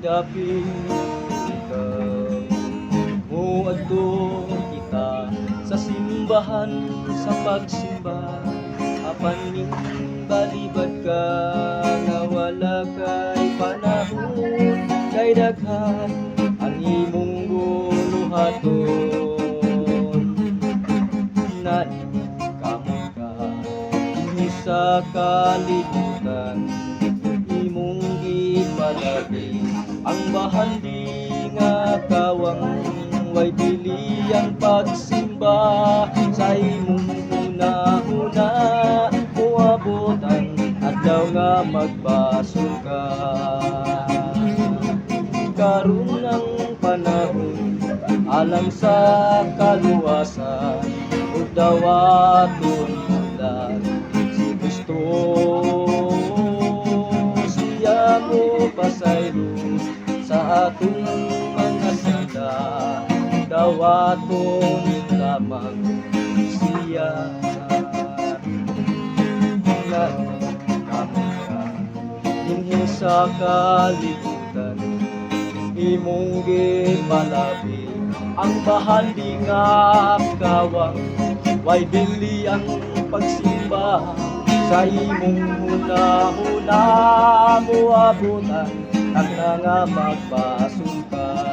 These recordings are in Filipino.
daping ikaw. Muadto kita sa simbahan sa pagsimba, apan ning balibad ka nga wala kay panahon, kay daghan ang imong guluhaton. Nani kamot ka dinhi sa kalibutan, imong gipalabi ang bahandi nga kawang way pili ang pagsimba. Sa imong una-una uabot ang adlaw nga magbasol ka. Karon ang panahon alang sa kaluwasan, ug dawaton lang si Kristo. Siya mo pasaylo sa atong mga sala, dawaton lamang siya. Nagkamot ka dinhi sa kalibutan, imong gipalabi ang bahandi nga kawang way dili ang pagsimba. Sa imong huna-huna muabutan ang nga magpasukan.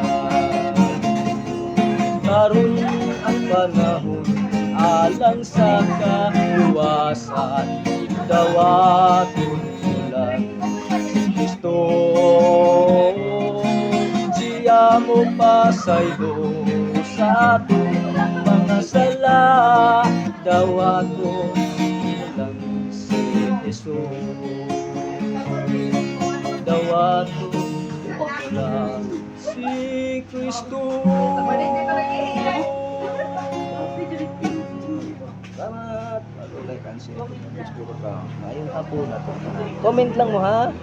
Karon ang panahon alang sa kaluwasan, dawaton lang si Kristo. Siya mo pasaylo sa atong mga sala, dawaton lang si Jesus. Dawaton lang si Kristo. Salamat. Like and share. Ngayong hapon na to. Comment lang mo ha.